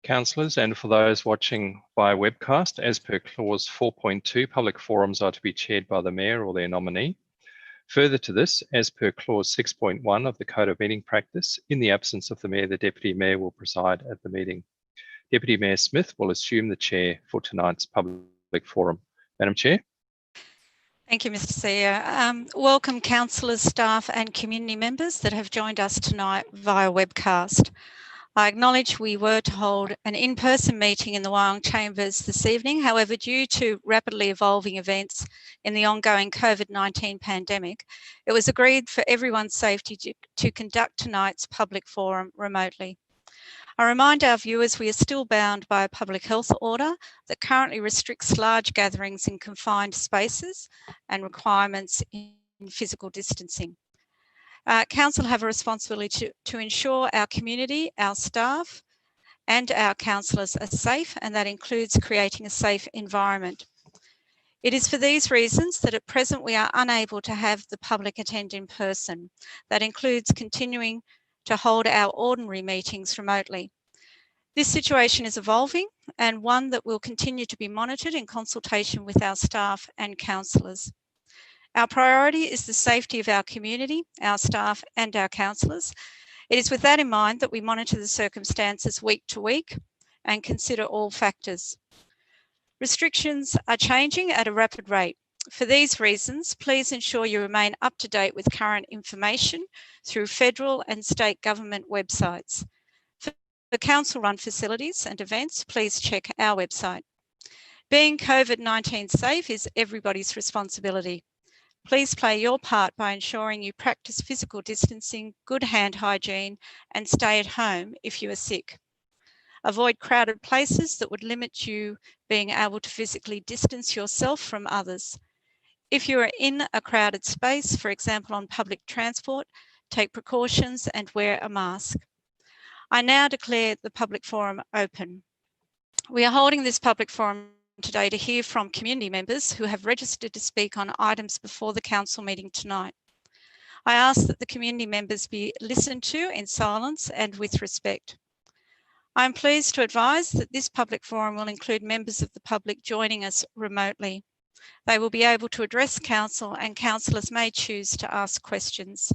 Councillors, and for those watching via webcast, as per clause 4.2, public forums are to be chaired by the Mayor or their nominee. Further to this, as per clause 6.1 of the Code of Meeting Practice, in the absence of the Mayor, the Deputy Mayor will preside at the meeting. Deputy Mayor Smith will assume the chair for tonight's public forum. Madam Chair. Thank you, Mr. CEO. Welcome councillors, staff and community members that have joined us tonight via webcast. I acknowledge we were to hold an in-person meeting in the Wyong Chambers this evening. However, due to rapidly evolving events in the ongoing COVID-19 pandemic, it was agreed for everyone's safety to conduct tonight's public forum remotely. I remind our viewers we are still bound by a public health order that currently restricts large gatherings in confined spaces and requirements in physical distancing. Council have a responsibility to ensure our community, our staff and our councillors are safe, and that includes creating a safe environment. It is for these reasons that at present we are unable to have the public attend in person. That includes continuing to hold our ordinary meetings remotely. This situation is evolving and one that will continue to be monitored in consultation with our staff and councillors. Our priority is the safety of our community, our staff and our councillors. It is with that in mind that we monitor the circumstances week to week and consider all factors. Restrictions are changing at a rapid rate. For these reasons, please ensure you remain up to date with current information through federal and state government websites. For council-run facilities and events, please check our website. Being COVID-19 safe is everybody's responsibility. Please play your part by ensuring you practice physical distancing, good hand hygiene, and stay at home if you are sick. Avoid crowded places that would limit you being able to physically distance yourself from others. If you are in a crowded space, for example on public transport, take precautions and wear a mask. I now declare the public forum open. We are holding this public forum today to hear from community members who have registered to speak on items before the council meeting tonight. I ask that the community members be listened to in silence and with respect. I am pleased to advise that this public forum will include members of the public joining us remotely. They will be able to address council and councillors may choose to ask questions.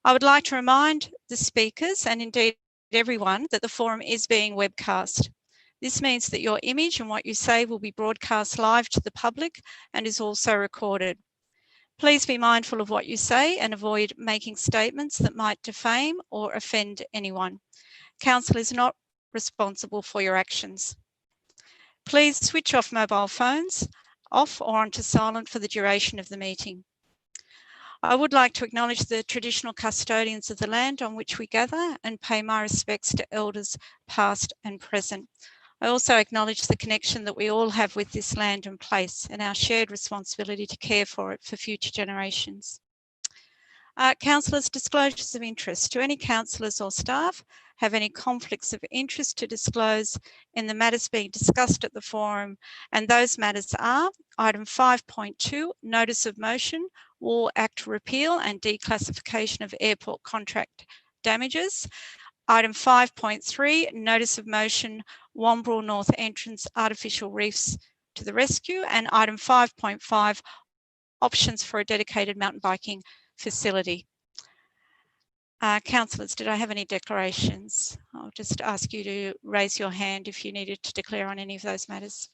I would like to remind the speakers and indeed everyone that the forum is being webcast. This means that your image and what you say will be broadcast live to the public and is also recorded. Please be mindful of what you say and avoid making statements that might defame or offend anyone. Council is not responsible for your actions. Please switch off mobile phones, off or onto silent for the duration of the meeting. I would like to acknowledge the traditional custodians of the land on which we gather and pay my respects to elders past and present. I also acknowledge the connection that we all have with this land and place and our shared responsibility to care for it for future generations. Councillors, disclosures of interest. Do any councillors or staff have any conflicts of interest to disclose in the matters being discussed at the forum? And those matters are item 5.2, notice of motion, War Act repeal and declassification of airport contract damages. Item 5.3, notice of motion, Wombrel North entrance artificial reefs to the rescue. And item 5.5, options for a dedicated mountain biking facility. Councillors, did I have any declarations? I'll just ask you to raise your hand if you needed to declare on any of those matters.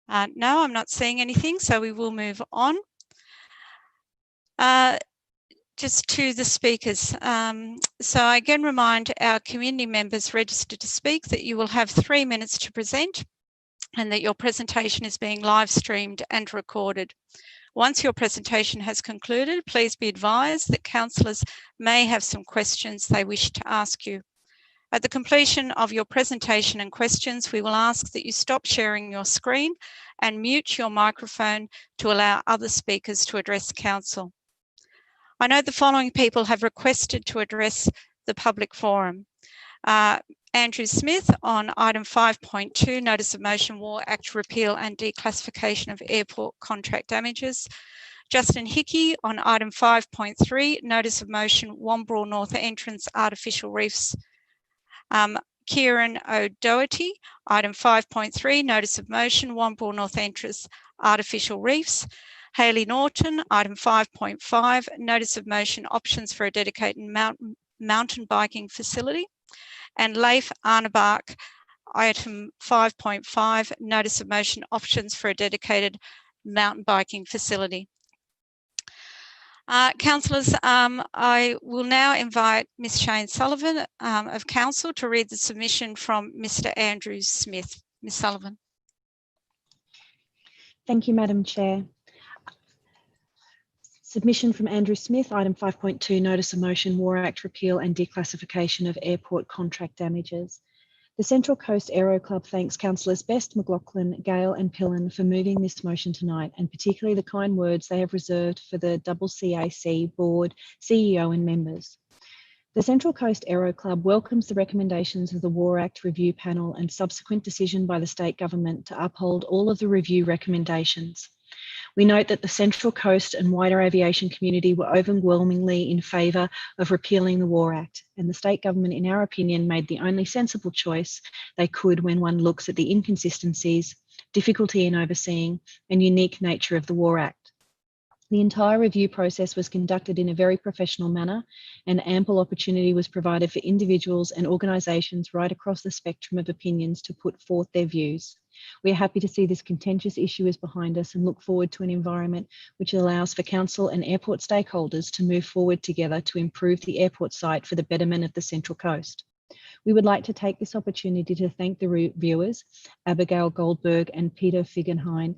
No, I'm not seeing anything, so we will move on. Just to the speakers. So I again remind our community members registered to speak that you will have 3 minutes to present and that your presentation is being live streamed and recorded. Once your presentation has concluded, please be advised that councillors may have some questions they wish to ask you. At the completion of your presentation and questions, we will ask that you stop sharing your screen and mute your microphone to allow other speakers to address council. I know the following people have requested to address the public forum. Andrew Smith on item 5.2, notice of motion, War Act repeal and declassification of airport contract damages. Justin Hickey on item 5.3, notice of motion, Wombrel North entrance artificial reefs Kieran O'Doherty, item 5.3, notice of motion, Womble North Entrance artificial reefs. Hayley Norton, item 5.5, notice of motion, options for a dedicated mountain biking facility. And Leif Arnebach, item 5.5, notice of motion, options for a dedicated mountain biking facility. Councillors, I will now invite Ms. Shane Sullivan of Council to read the submission from Mr. Andrew Smith. Ms. Sullivan. Thank you, Madam Chair. Submission from Andrew Smith, item 5.2, notice of motion, War Act repeal and declassification of airport contract damages. The Central Coast Aero Club thanks Councillors Best, McLaughlin, Gale and Pillen for moving this motion tonight, and particularly the kind words they have reserved for the CCAC Board, CEO and members. The Central Coast Aero Club welcomes the recommendations of the War Act Review Panel and subsequent decision by the State Government to uphold all of the review recommendations. We note that the Central Coast and wider aviation community were overwhelmingly in favour of repealing the War Act, and the State Government, in our opinion, made the only sensible choice they could when one looks at the inconsistencies, difficulty in overseeing, and unique nature of the War Act. The entire review process was conducted in a very professional manner, and ample opportunity was provided for individuals and organisations right across the spectrum of opinions to put forth their views. We are happy to see this contentious issue is behind us and look forward to an environment which allows for Council and airport stakeholders to move forward together to improve the airport site for the betterment of the Central Coast. We would like to take this opportunity to thank the reviewers, Abigail Goldberg and Peter Figenheim,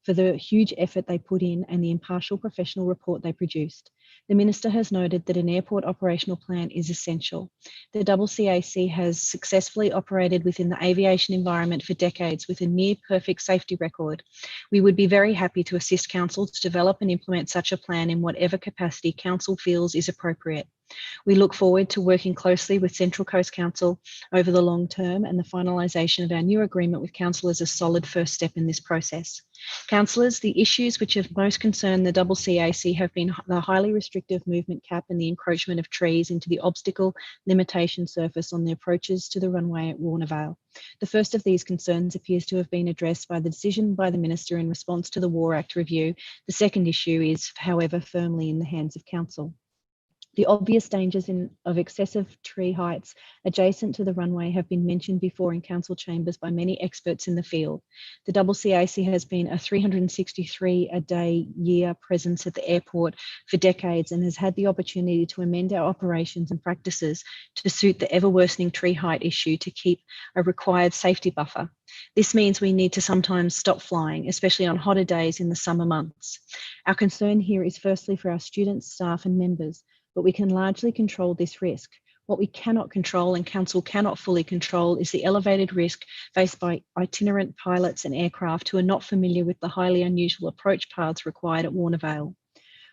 for the huge effort they put in and the impartial professional report they produced. The Minister has noted that an airport operational plan is essential. The CCAC has successfully operated within the aviation environment for decades with a near perfect safety record. We would be very happy to assist Council to develop and implement such a plan in whatever capacity Council feels is appropriate. We look forward to working closely with Central Coast Council over the long term, and the finalisation of our new agreement with Council is a solid first step in this process. Councillors, the issues which have most concerned the CCAC have been the highly restrictive movement cap and the encroachment of trees into the obstacle limitation surface on the approaches to the runway at Warnervale. The first of these concerns appears to have been addressed by the decision by the Minister in response to the War Act review. The second issue is, however, firmly in the hands of Council. The obvious dangers of excessive tree heights adjacent to the runway have been mentioned before in Council chambers by many experts in the field. The CCAC has been a 363-a-day-year presence at the airport for decades and has had the opportunity to amend our operations and practices to suit the ever-worsening tree height issue to keep a required safety buffer. This means we need to sometimes stop flying, especially on hotter days in the summer months. Our concern here is firstly for our students, staff and members, but we can largely control this risk. What we cannot control and Council cannot fully control is the elevated risk faced by itinerant pilots and aircraft who are not familiar with the highly unusual approach paths required at Warnervale.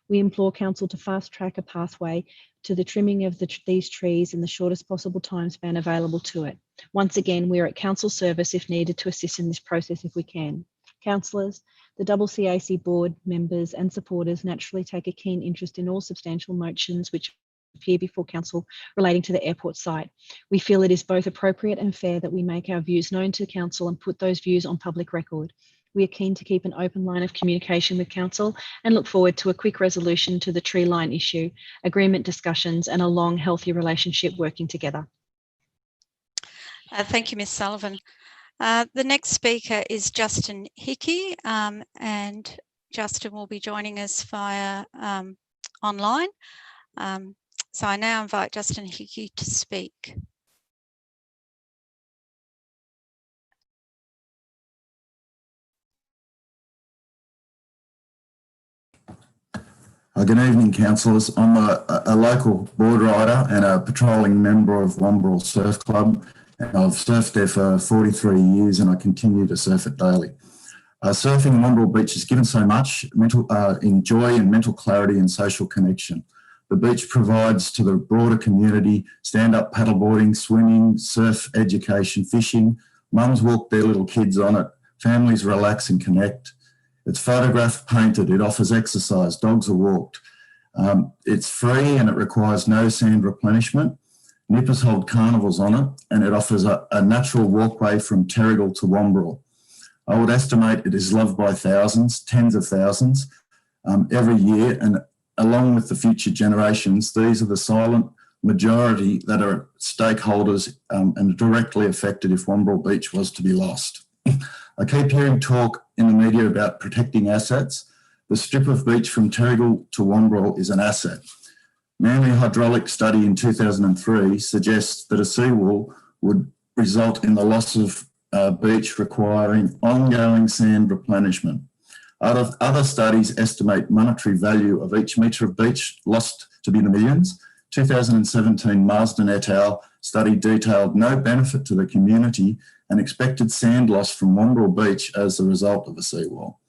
We implore Council to fast track a pathway to the trimming of these trees in the shortest possible time span available to it. Once again, we are at Council service if needed to assist in this process if we can. Councillors, the CCAC board members and supporters naturally take a keen interest in all substantial motions which appear before Council relating to the airport site. We feel it is both appropriate and fair that we make our views known to Council and put those views on public record. We are keen to keep an open line of communication with Council and look forward to a quick resolution to the tree line issue, agreement discussions and a long, healthy relationship working together. Thank you, Ms. Sullivan. The next speaker is Justin Hickey, and Justin will be joining us via online. So I now invite Justin Hickey to speak. Good evening, councillors. I'm a local board rider and a patrolling member of Womble Surf Club. And I've surfed there for 43 years and I continue to surf it daily. Surfing in Womble Beach has given so much in joy and mental clarity and social connection. The beach provides to the broader community stand-up paddleboarding, swimming, surf education, fishing. Mums walk their little kids on it. Families relax and connect. It's photographed, painted. It offers exercise. Dogs are walked. It's free and it requires no sand replenishment. Nippers hold carnivals on it, and it offers a natural walkway from Terrigal to Wombrel. I would estimate it is loved by thousands, tens of thousands, every year, and along with the future generations, these are the silent majority that are stakeholders and directly affected if Wombrel Beach was to be lost. I keep hearing talk in the media about protecting assets. The strip of beach from Terrigal to Wombrel is an asset. Manly hydraulic study in 2003 suggests that a seawall would result in the loss of beach requiring ongoing sand replenishment. Other studies estimate monetary value of each metre of beach lost to be in the millions. 2017 Marsden et al. Study detailed no benefit to the community and expected sand loss from Wombrel Beach as a result of a seawall.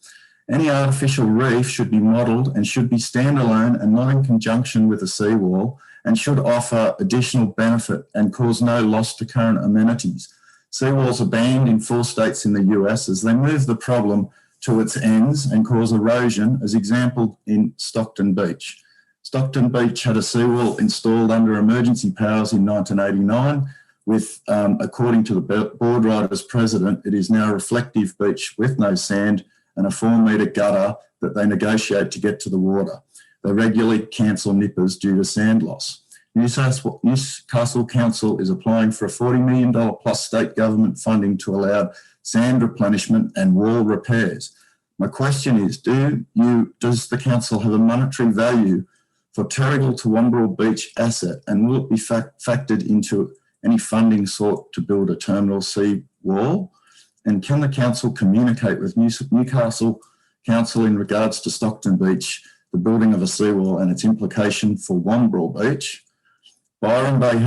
Any artificial reef should be modelled and should be standalone and not in conjunction with a seawall, and should offer additional benefit and cause no loss to current amenities. Seawalls are banned in 4 states in the US as they move the problem to its ends and cause erosion, as exampled in Stockton Beach. Stockton Beach had a seawall installed under emergency powers in 1989 with, according to the board riders president, it is now a reflective beach with no sand and a 4-metre gutter that they negotiate to get to the water. They regularly cancel nippers due to sand loss. Newcastle Council is applying for a $40 million plus state government funding to allow sand replenishment and wall repairs. My question is, does the council have a monetary value for Terrigal to Wombrel Beach asset, and will it be factored into any funding sought to build a terminal sea wall? And can the council communicate with Newcastle Council in regards to Stockton Beach, the building of a seawall and its implication for Wombrel Beach? Byron Bay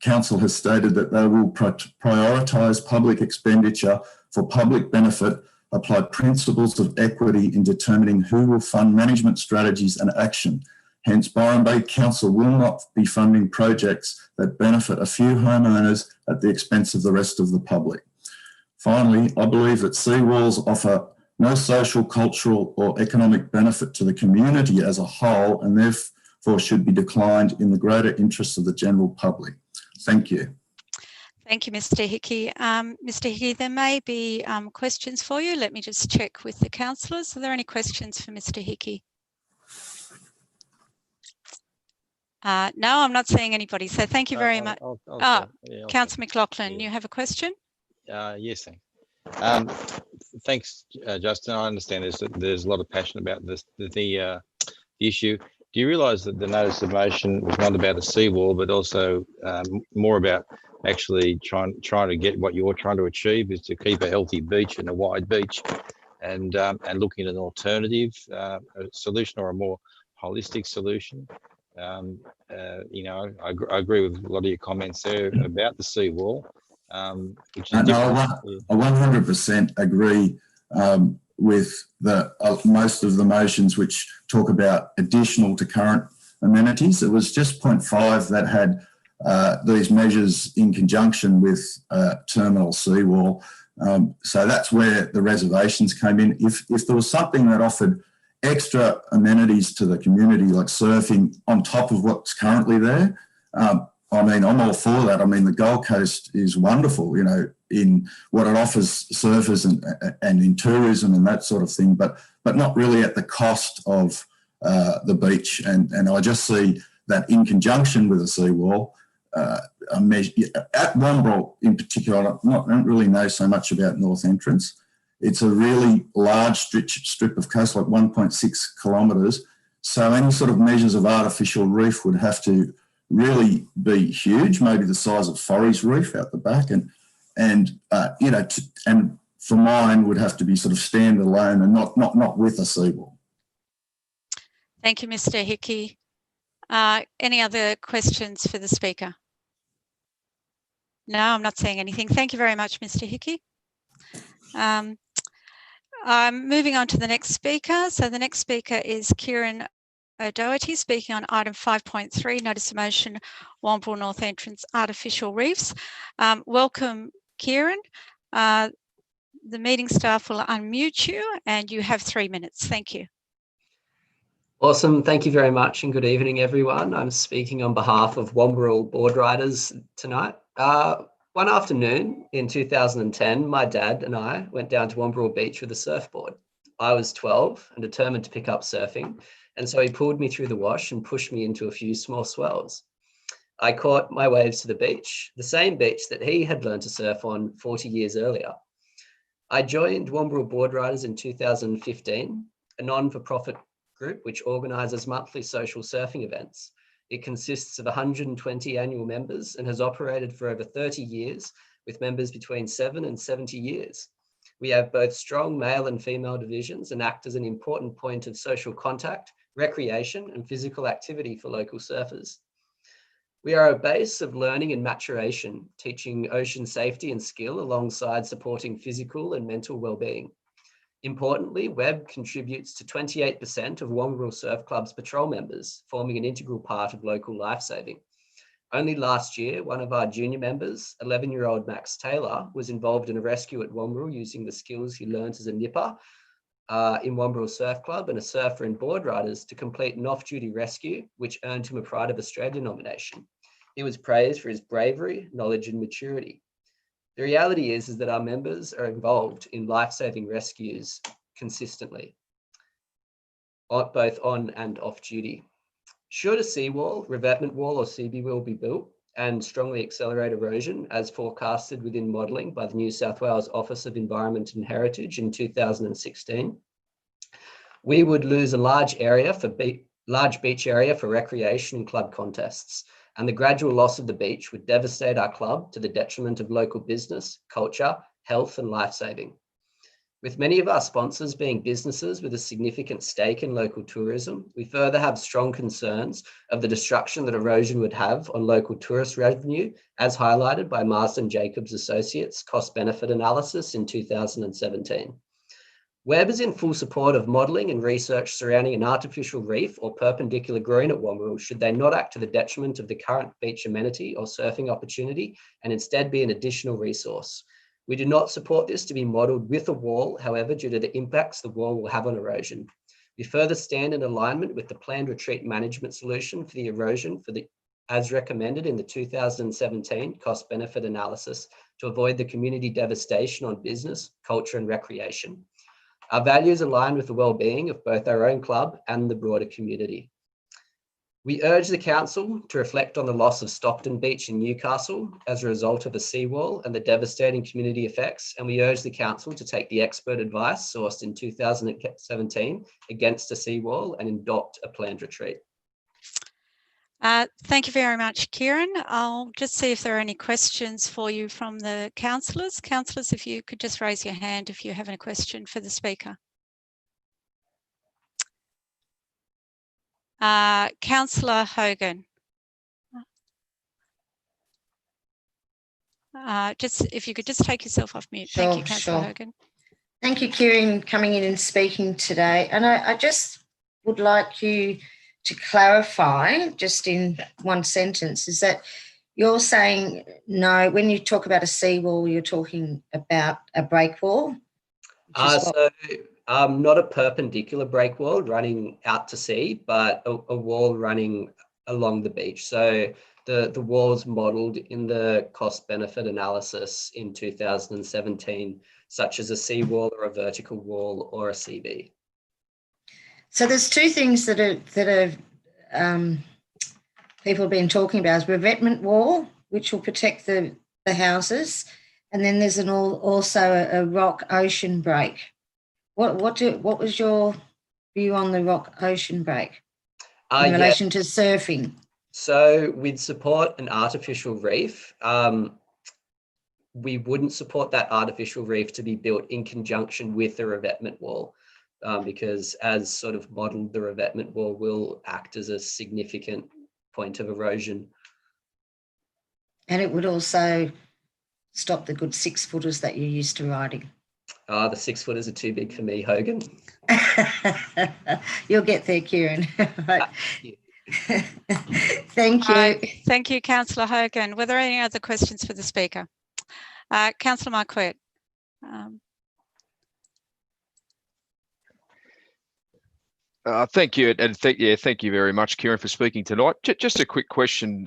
council has stated that they will prioritise public expenditure for public benefit, apply principles of equity in determining who will fund management strategies and action. Hence, Byron Bay Council will not be funding projects that benefit a few homeowners at the expense of the rest of the public. Finally, I believe that seawalls offer no social, cultural or economic benefit to the community as a whole, and therefore should be declined in the greater interests of the general public. Thank you. Thank you, Mr. Hickey. Mr. Hickey, there may be questions for you. Let me just check with the councillors. Are there any questions for Mr. Hickey? No, I'm not seeing anybody. So thank you very much. Councillor McLaughlin, you have a question? Yes, thanks, Justin. I understand there's a lot of passion about this, the issue. Do you realise that the notice of motion was not about a seawall, but also more about actually trying to get what you're trying to achieve is to keep a healthy beach and a wide beach, and looking at an alternative solution or a more holistic solution. You know, I agree with a lot of your comments there about the seawall. Which is I 100% agree with most of the motions which talk about additional to current amenities. It was just point 5 that had these measures in conjunction with terminal seawall. So that's where the reservations came in. If there was something that offered extra amenities to the community, like surfing on top of what's currently there, I mean, I'm all for that. I mean, the Gold Coast is wonderful, you know, in what it offers surfers and in tourism and that sort of thing, but not really at the cost of the beach. And I just see that in conjunction with a seawall, a measure, at Wombrel in particular, I don't really know so much about North Entrance. It's a really large strip of coast, like 1.6 kilometres. So any sort of measures of artificial reef would have to really be huge, maybe the size of Forey's Reef out the back, and you know, and for mine would have to be sort of standalone and not with a seawall. Thank you, Mr. Hickey. Any other questions for the speaker? No, I'm not seeing anything. Thank you very much, Mr. Hickey. I'm moving on to the next speaker. So the next speaker is Kieran O'Doherty, speaking on item 5.3, notice of motion, Wombrel North Entrance Artificial Reefs. Welcome, Kieran. The meeting staff will unmute you and you have 3 minutes. Thank you. Awesome. Thank you very much and good evening, everyone. I'm speaking on behalf of Womberall board riders tonight. One afternoon in 2010, my dad and I went down to Womberall Beach with a surfboard. I was 12 and determined to pick up surfing, and so he pulled me through the wash and pushed me into a few small swells. I caught my waves to the beach, the same beach that he had learned to surf on 40 years earlier. I joined Womberall Board Riders in 2015, a non-for-profit group which organises monthly social surfing events. It consists of 120 annual members and has operated for over 30 years with members between 7 and 70 years. We have both strong male and female divisions and act as an important point of social contact, recreation and physical activity for local surfers. We are a base of learning and maturation, teaching ocean safety and skill alongside supporting physical and mental well-being. Importantly, WEB contributes to 28% of Womberall Surf Club's patrol members, forming an integral part of local lifesaving. Only last year, one of our junior members, 11-year-old Max Taylor, was involved in a rescue at Womberall using the skills he learned as a nipper in Womberall Surf Club and a surfer in Board Riders to complete an off-duty rescue, which earned him a Pride of Australia nomination. He was praised for his bravery, knowledge and maturity. The reality is that our members are involved in life-saving rescues consistently, both on and off duty. Should a seawall, revetment wall or CB wall be built and strongly accelerate erosion as forecasted within modelling by the New South Wales Office of Environment and Heritage in 2016, we would lose a large beach area for recreation and club contests, and the gradual loss of the beach would devastate our club to the detriment of local business, culture, health and life-saving. With many of our sponsors being businesses with a significant stake in local tourism, we further have strong concerns of the destruction that erosion would have on local tourist revenue, as highlighted by Marsden Jacobs Associates cost-benefit analysis in 2017. WEB is in full support of modelling and research surrounding an artificial reef or perpendicular green at Womberall should they not act to the detriment of the current beach amenity or surfing opportunity and instead be an additional resource. We do not support this to be modelled with a wall, however, due to the impacts the wall will have on erosion. We further stand in alignment with the planned retreat management solution for the erosion as recommended in the 2017 cost-benefit analysis to avoid the community devastation on business, culture and recreation. Our values align with the well-being of both our own club and the broader community. We urge the council to reflect on the loss of Stockton Beach in Newcastle as a result of a seawall and the devastating community effects, and we urge the council to take the expert advice sourced in 2017 against a seawall and adopt a planned retreat. Thank you very much, Kieran. I'll just see if there are any questions for you from the councillors. Councillors, if you could just raise your hand if you have a question for the speaker. Councillor Hogan. Just if you could just take yourself off mute. Sure, thank you, Councillor Hogan. Thank you, Kieran, coming in and speaking today. And I just would like you to clarify, just in one sentence, is that you're saying no, when you talk about a seawall, you're talking about a break wall? Not a perpendicular break wall running out to sea, but a wall running along the beach. So the wall's modelled in the cost-benefit analysis in 2017, such as a seawall or a vertical wall or a CB. So there's two things that people have been talking about: is revetment wall, which will protect the houses, and then there's also a rock ocean break. What was your view on the rock ocean break in relation to surfing? So we'd support an artificial reef. We wouldn't support that artificial reef to be built in conjunction with the revetment wall. Because as sort of modelled, the revetment wall will act as a significant point of erosion. And it would also stop the good 6-footers that you're used to riding. The 6-footers are too big for me, Hogan. You'll get there, Kieran. Thank you. Thank you, Councillor Hogan. Were there any other questions for the speaker? Councillor Marquette. Thank you, and thank you very much, Kieran, for speaking tonight. Just a quick question.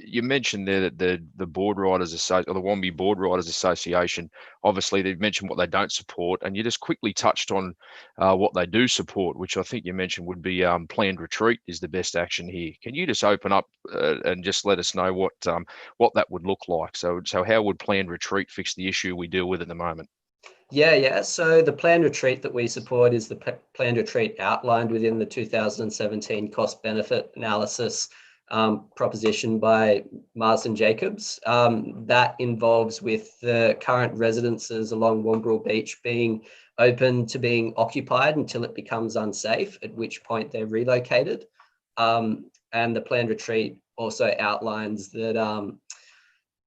You mentioned there that the Board Riders Association, or the Wambi Board Riders Association, obviously they've mentioned what they don't support, and you just quickly touched on what they do support, which I think you mentioned would be planned retreat is the best action here. Can you just open up and just let us know what that would look like? So how would planned retreat fix the issue we deal with at the moment? Yeah. So the planned retreat that we support is the planned retreat outlined within the 2017 cost benefit analysis proposition by Marsden Jacobs. That involves with the current residences along Wamberal Beach being open to being occupied until it becomes unsafe, at which point they're relocated. And the planned retreat also outlines that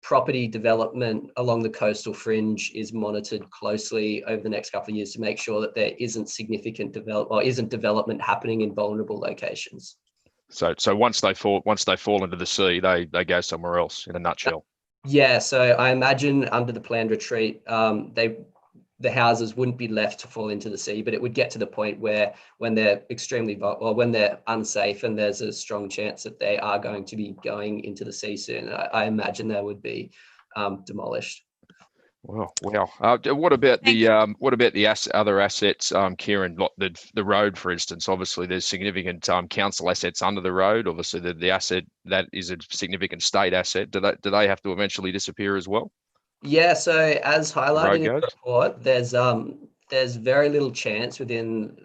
property development along the coastal fringe is monitored closely over the next couple of years to make sure that there isn't significant development happening in vulnerable locations. So once they fall into the sea, they go somewhere else, in a nutshell. Yeah, so I imagine under the planned retreat, the houses wouldn't be left to fall into the sea, but it would get to the point where when they're when they're unsafe and there's a strong chance that they are going to be going into the sea soon, I imagine they would be demolished. Wow. What about the other assets, Kieran? Like the road, for instance. Obviously, there's significant council assets under the road. Obviously, the asset that is a significant state asset. Do they have to eventually disappear as well? Yeah, so as highlighted in the report, there's very little chance within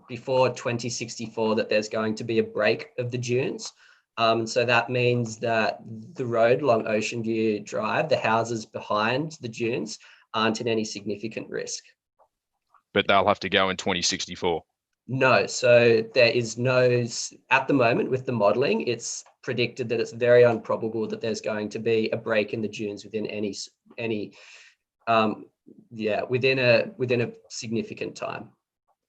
before 2064 that there's going to be a break of the dunes. So that means that the road along Ocean View Drive, the houses behind the dunes, aren't in any significant risk. But they'll have to go in 2064. No, so there is no, at the moment with the modelling, it's predicted that it's very improbable that there's going to be a break in the dunes within within a significant time.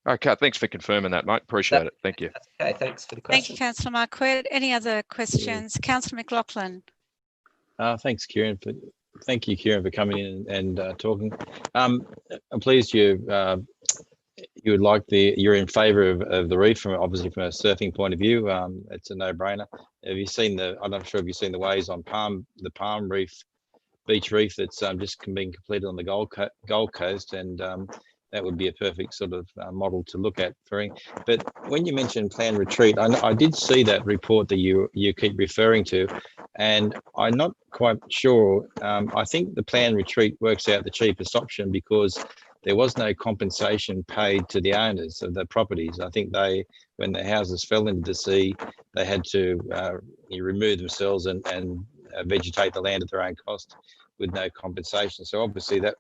Okay, thanks for confirming that, mate. Appreciate it. Thank you. Okay, thanks for the question. Thank you, Councillor Marquette. Any other questions? Councillor McLaughlin. Thanks, Kieran. Thank you, Kieran, for coming in and talking. I'm pleased you're in favour of the reef, obviously from a surfing point of view. It's a no-brainer. I'm not sure if you've seen the waves on the Palm Reef, Beach Reef that's just being completed on the Gold Coast, and that would be a perfect sort of model to look at. But when you mentioned planned retreat, I did see that report that you keep referring to, and I'm not quite sure. I think the planned retreat works out the cheapest option because there was no compensation paid to the owners of the properties. I think when the houses fell into the sea, they had to remove themselves and vegetate the land at their own cost with no compensation. So obviously that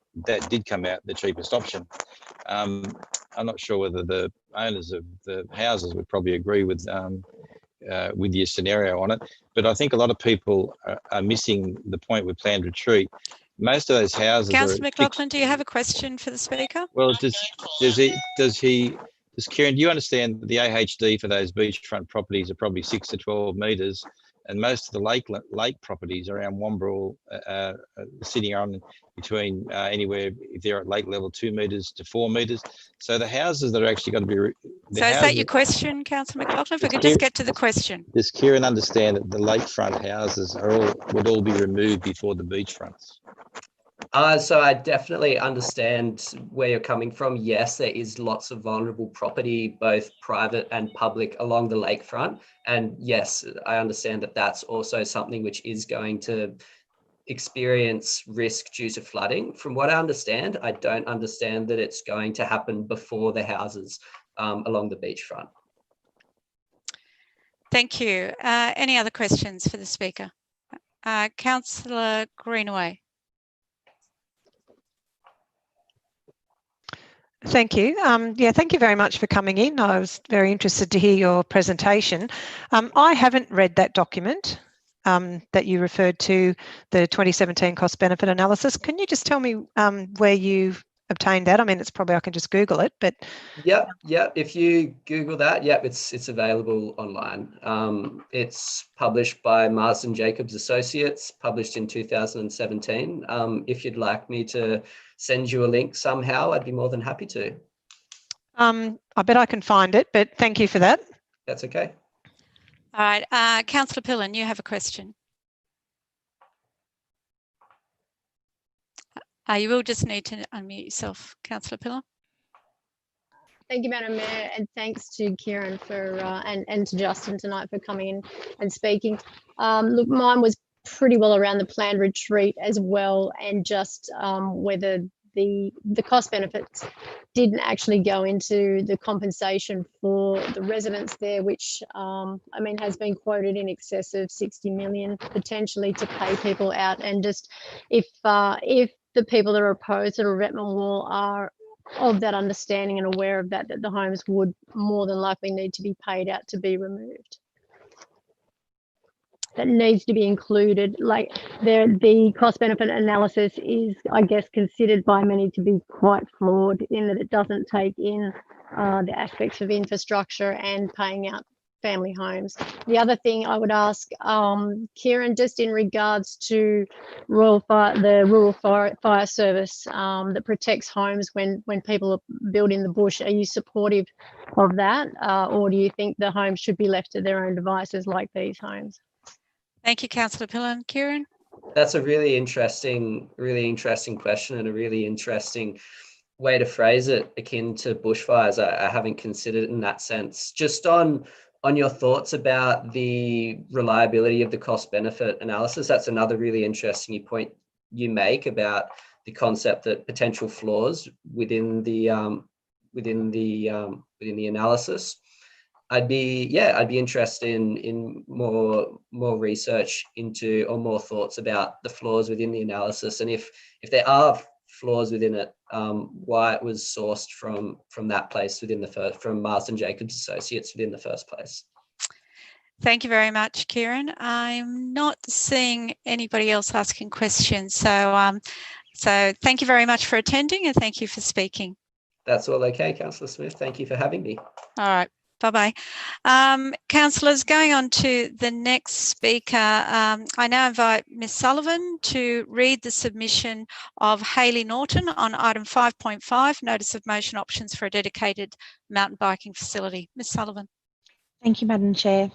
did come out the cheapest option. I'm not sure whether the owners of the houses would probably agree with your scenario on it, but I think a lot of people are missing the point with planned retreat. Most of those houses. Councillor McLaughlin, do you have a question for the speaker? Well, does Kieran, do you understand that the AHD for those beachfront properties are probably 6 to 12 metres, and most of the lake properties around Wamberal sitting on between anywhere, if they're at lake level, 2 metres to 4 metres. So the houses that are actually going to be. Is that your question, Councillor McLaughlin? If we could just get to the question. Does Kieran understand that the lakefront houses would all be removed before the beachfronts? So I definitely understand where you're coming from. Yes, there is lots of vulnerable property, both private and public, along the lakefront. And yes, I understand that that's also something which is going to experience risk due to flooding. From what I understand, I don't understand that it's going to happen before the houses along the beachfront. Thank you. Any other questions for the speaker? Councillor Greenaway. Thank you. Thank you very much for coming in. I was very interested to hear your presentation. I haven't read that document that you referred to, the 2017 cost benefit analysis. Can you just tell me where you obtained that? I mean, it's probably, I can just Google it, but. Yep. If you Google that, it's available online. It's published by Marsden Jacobs Associates, published in 2017. If you'd like me to send you a link somehow, I'd be more than happy to. I bet I can find it, but thank you for that. That's okay. All right, Councillor Pillen, you have a question. You will just need to unmute yourself, Councillor Pillen. Thank you, Madam Mayor, and thanks to Kieran for and to Justin tonight for coming in and speaking. Look, mine was pretty well around the planned retreat as well, and just whether the cost benefits didn't actually go into the compensation for the residents there, which I mean has been quoted in excess of 60 million potentially to pay people out, and just if the people that are opposed to the revetment wall are of that understanding and aware of that the homes would more than likely need to be paid out to be removed. That needs to be included. Like the cost benefit analysis is, I guess, considered by many to be quite flawed in that it doesn't take in the aspects of infrastructure and paying out family homes. The other thing I would ask Kieran, just in regards to the Rural Fire Service that protects homes when people are built in the bush, are you supportive of that, or do you think the homes should be left to their own devices like these homes? Thank you, Councillor Pillen. Kieran? That's a really interesting question, and a really interesting way to phrase it, akin to bushfires. I haven't considered it in that sense. Just on your thoughts about the reliability of the cost benefit analysis, that's another really interesting point you make about the concept that potential flaws within the analysis. I'd be interested in more research into, or more thoughts about the flaws within the analysis, and if there are flaws within it, why it was sourced from that place from Marsden Jacobs Associates within the first place. Thank you very much, Kieran. I'm not seeing anybody else asking questions, so thank you very much for attending and thank you for speaking. That's all okay, Councillor Smith. Thank you for having me. All right. Bye-bye. Councillors, going on to the next speaker, I now invite Ms Sullivan to read the submission of Hayley Norton on item 5.5, Notice of Motion Options for a Dedicated Mountain Biking Facility. Ms Sullivan. Thank you, Madam Chair.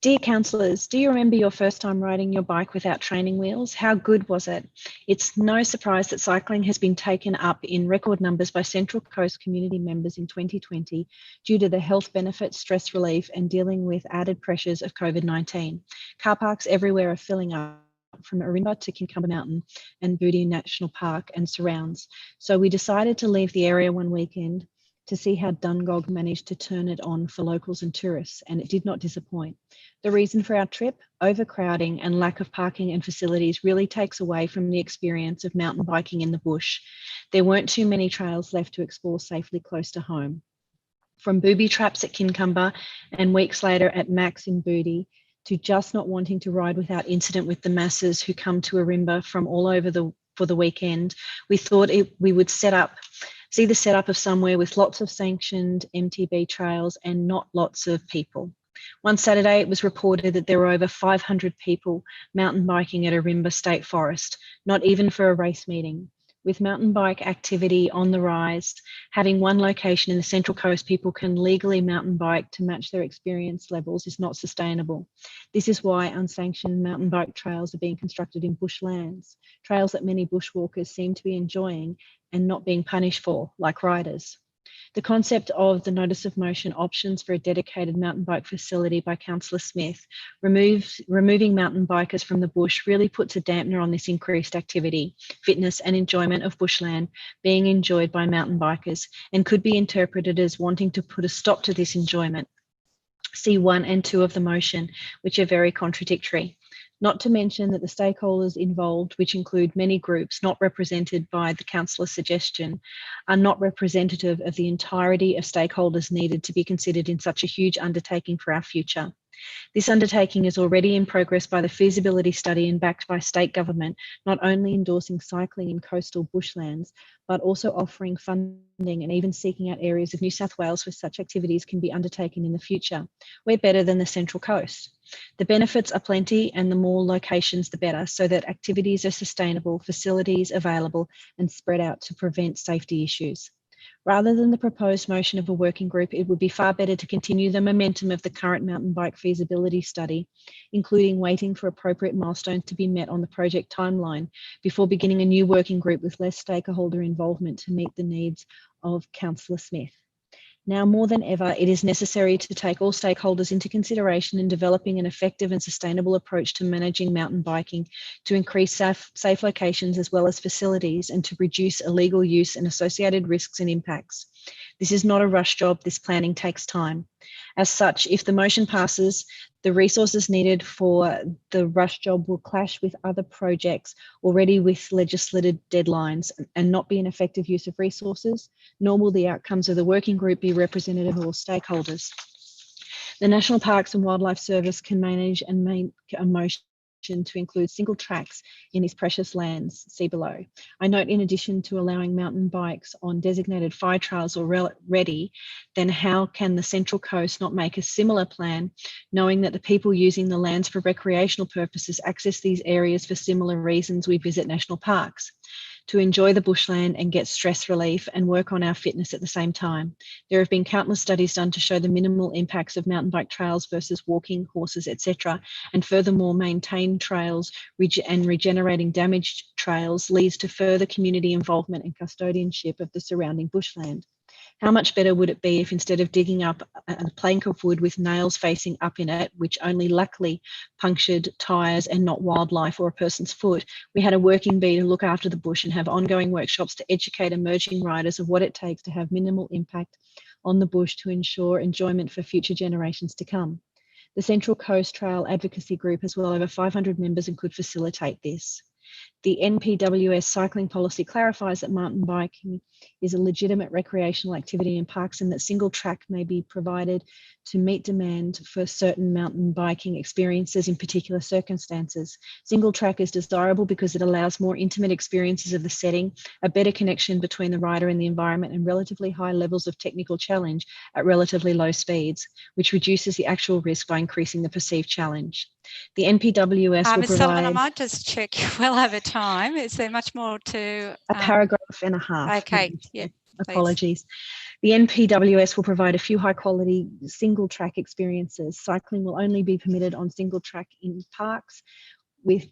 Dear councillors, do you remember your first time riding your bike without training wheels? How good was it? It's no surprise that cycling has been taken up in record numbers by Central Coast community members in 2020 due to the health benefits, stress relief and dealing with added pressures of COVID-19. Car parks everywhere are filling up, from Orinda to Kincumber Mountain and Booty National Park and surrounds. So we decided to leave the area one weekend to see how Dungog managed to turn it on for locals and tourists, and it did not disappoint. The reason for our trip, overcrowding and lack of parking and facilities, really takes away from the experience of mountain biking in the bush. There weren't too many trails left to explore safely close to home. From booby traps at Kincumber and weeks later at Max in Booty, to just not wanting to ride without incident with the masses who come to Orinda from all over for the weekend, we thought we would see the setup of somewhere with lots of sanctioned MTB trails and not lots of people. One Saturday, it was reported that there were over 500 people mountain biking at Orinda State Forest, not even for a race meeting. With mountain bike activity on the rise, having one location in the Central Coast people can legally mountain bike to match their experience levels is not sustainable. This is why unsanctioned mountain bike trails are being constructed in bushlands, trails that many bushwalkers seem to be enjoying and not being punished for, like riders. The concept of the Notice of Motion Options for a Dedicated Mountain Bike Facility by Councillor Smith, removing mountain bikers from the bush, really puts a dampener on this increased activity, fitness and enjoyment of bushland being enjoyed by mountain bikers, and could be interpreted as wanting to put a stop to this enjoyment. See 1 and 2 of the motion, which are very contradictory. Not to mention that the stakeholders involved, which include many groups not represented by the councillor's suggestion, are not representative of the entirety of stakeholders needed to be considered in such a huge undertaking for our future. This undertaking is already in progress by the feasibility study and backed by state government, not only endorsing cycling in coastal bushlands, but also offering funding and even seeking out areas of New South Wales where such activities can be undertaken in the future. We're better than the Central Coast. The benefits are plenty and the more locations the better, so that activities are sustainable, facilities available and spread out to prevent safety issues. Rather than the proposed motion of a working group, it would be far better to continue the momentum of the current mountain bike feasibility study, including waiting for appropriate milestones to be met on the project timeline before beginning a new working group with less stakeholder involvement to meet the needs of Councillor Smith. Now more than ever, it is necessary to take all stakeholders into consideration in developing an effective and sustainable approach to managing mountain biking to increase safe locations as well as facilities and to reduce illegal use and associated risks and impacts. This is not a rush job. This planning takes time. As such, if the motion passes, the resources needed for the rush job will clash with other projects already with legislated deadlines and not be an effective use of resources, nor will the outcomes of the working group be representative of all stakeholders. The National Parks and Wildlife Service can manage and make a motion to include single tracks in these precious lands, see below. I note in addition to allowing mountain bikes on designated fire trails already, then how can the Central Coast not make a similar plan, knowing that the people using the lands for recreational purposes access these areas for similar reasons we visit national parks? To enjoy the bushland and get stress relief and work on our fitness at the same time. There have been countless studies done to show the minimal impacts of mountain bike trails versus walking, horses, etc. And furthermore, maintained trails and regenerating damaged trails leads to further community involvement and custodianship of the surrounding bushland. How much better would it be if instead of digging up a plank of wood with nails facing up in it, which only luckily punctured tyres and not wildlife or a person's foot, we had a working bee to look after the bush and have ongoing workshops to educate emerging riders of what it takes to have minimal impact on the bush to ensure enjoyment for future generations to come. The Central Coast Trail Advocacy Group has well over 500 members and could facilitate this. The NPWS cycling policy clarifies that mountain biking is a legitimate recreational activity in parks and that single track may be provided to meet demand for certain mountain biking experiences in particular circumstances. Single track is desirable because it allows more intimate experiences of the setting, a better connection between the rider and the environment, and relatively high levels of technical challenge at relatively low speeds, which reduces the actual risk by increasing the perceived challenge. The NPWS will Ms. provide... Sullivan, I might just check you well over time. Is there much more to... A paragraph and a half. Okay, yeah. Apologies. The NPWS will provide a few high quality single track experiences. Cycling will only be permitted on single track in parks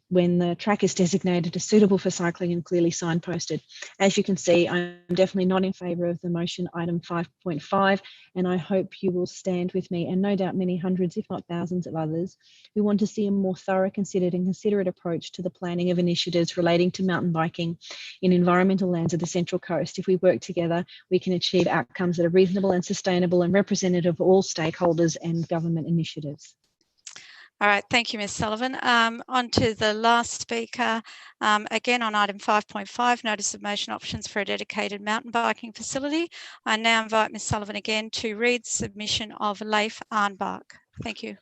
when the track is designated as suitable for cycling and clearly signposted. As you can see, I'm definitely not in favour of the motion item 5.5, and I hope you will stand with me and no doubt many hundreds, if not thousands of others who want to see a more thorough, considered and considerate approach to the planning of initiatives relating to mountain biking in environmental lands of the Central Coast. If we work together, we can achieve outcomes that are reasonable and sustainable and representative of all stakeholders and government initiatives. All right, thank you, Ms. Sullivan. On to the last speaker, again on item 5.5, notice of motion options for a dedicated mountain biking facility. I now invite Ms. Sullivan again to read the submission of Leif Arnbach. Thank you.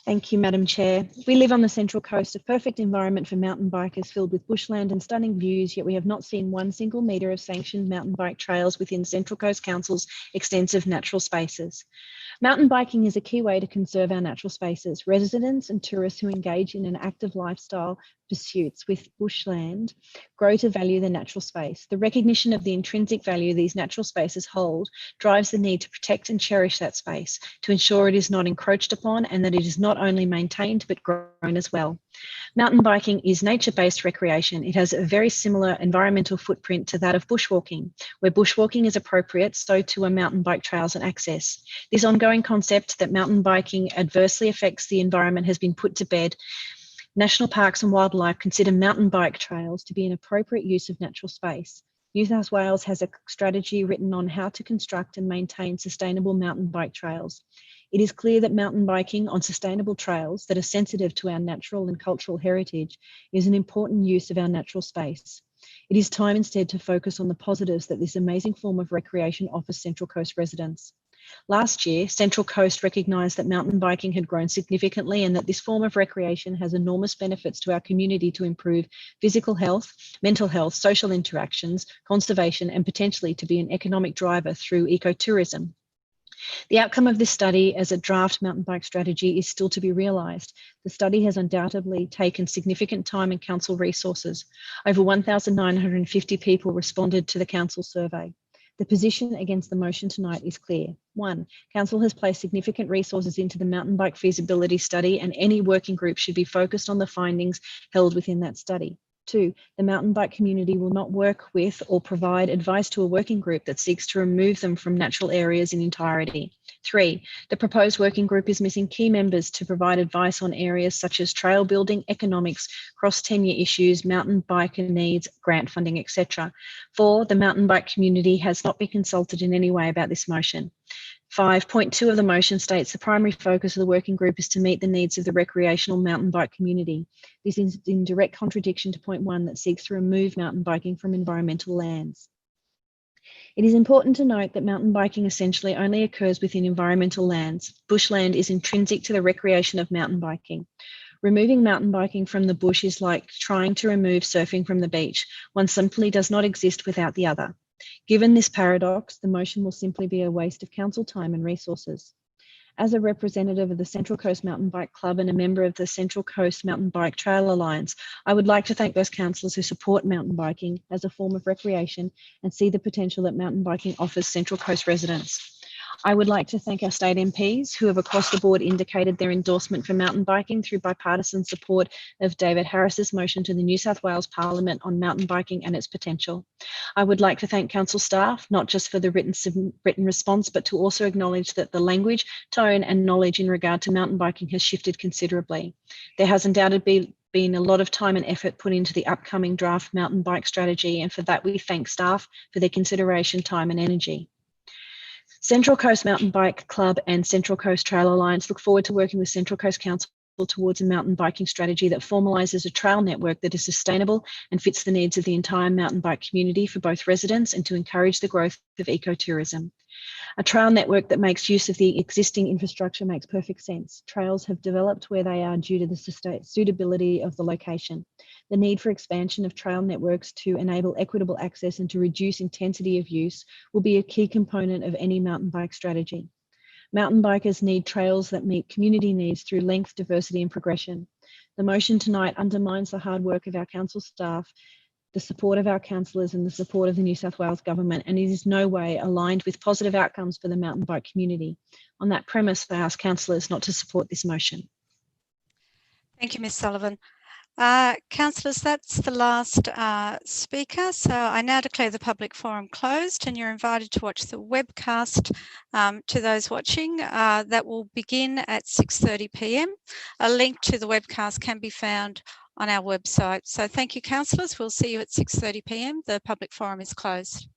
Thank you, Madam Chair. We live on the Central Coast, a perfect environment for mountain bikers filled with bushland and stunning views, yet we have not seen one single metre of sanctioned mountain bike trails within Central Coast Council's extensive natural spaces. Mountain biking is a key way to conserve our natural spaces. Residents and tourists who engage in an active lifestyle pursuits with bushland grow to value the natural space. The recognition of the intrinsic value these natural spaces hold drives the need to protect and cherish that space, to ensure it is not encroached upon and that it is not only maintained but grown as well. Mountain biking is nature-based recreation. It has a very similar environmental footprint to that of bushwalking. Where bushwalking is appropriate, so too are mountain bike trails and access. This ongoing concept that mountain biking adversely affects the environment has been put to bed. National Parks and Wildlife consider mountain bike trails to be an appropriate use of natural space. New South Wales has a strategy written on how to construct and maintain sustainable mountain bike trails. It is clear that mountain biking on sustainable trails that are sensitive to our natural and cultural heritage is an important use of our natural space. It is time instead to focus on the positives that this amazing form of recreation offers Central Coast residents. Last year, Central Coast recognised that mountain biking had grown significantly and that this form of recreation has enormous benefits to our community to improve physical health, mental health, social interactions, conservation, and potentially to be an economic driver through ecotourism. The outcome of this study as a draft mountain bike strategy is still to be realised. The study has undoubtedly taken significant time and council resources. Over 1,950 people responded to the council survey. The position against the motion tonight is clear. 1, Council has placed significant resources into the mountain bike feasibility study, and any working group should be focused on the findings held within that study. 2, the mountain bike community will not work with or provide advice to a working group that seeks to remove them from natural areas in entirety. 3, the proposed working group is missing key members to provide advice on areas such as trail building, economics, cross-tenure issues, mountain biker needs, grant funding, etc. 4, the mountain bike community has not been consulted in any way about this motion. 5.2 of the motion states the primary focus of the working group is to meet the needs of the recreational mountain bike community. This is in direct contradiction to point 1 that seeks to remove mountain biking from environmental lands. It is important to note that mountain biking essentially only occurs within environmental lands. Bushland is intrinsic to the recreation of mountain biking. Removing mountain biking from the bush is like trying to remove surfing from the beach. One simply does not exist without the other. Given this paradox, the motion will simply be a waste of council time and resources. As a representative of the Central Coast Mountain Bike Club and a member of the Central Coast Mountain Bike Trail Alliance, I would like to thank those councillors who support mountain biking as a form of recreation and see the potential that mountain biking offers Central Coast residents. I would like to thank our state MPs who have across the board indicated their endorsement for mountain biking through bipartisan support of David Harris's motion to the New South Wales Parliament on mountain biking and its potential. I would like to thank council staff, not just for the written response, but to also acknowledge that the language, tone and knowledge in regard to mountain biking has shifted considerably. There has undoubtedly been a lot of time and effort put into the upcoming draft mountain bike strategy, and for that we thank staff for their consideration, time and energy. Central Coast Mountain Bike Club and Central Coast Trail Alliance look forward to working with Central Coast Council towards a mountain biking strategy that formalises a trail network that is sustainable and fits the needs of the entire mountain bike community for both residents and to encourage the growth of ecotourism. A trail network that makes use of the existing infrastructure makes perfect sense. Trails have developed where they are due to the suitability of the location. The need for expansion of trail networks to enable equitable access and to reduce intensity of use will be a key component of any mountain bike strategy. Mountain bikers need trails that meet community needs through length, diversity and progression. The motion tonight undermines the hard work of our council staff, the support of our councillors and the support of the New South Wales government, and it is no way aligned with positive outcomes for the mountain bike community. On that premise, I ask councillors not to support this motion. Thank you, Ms Sullivan. Councillors, that's the last speaker. So I now declare the public forum closed and you're invited to watch the webcast to those watching. That will begin at 6:30 p.m. A link to the webcast can be found on our website. So thank you, councillors. We'll see you at 6:30 p.m. The public forum is closed.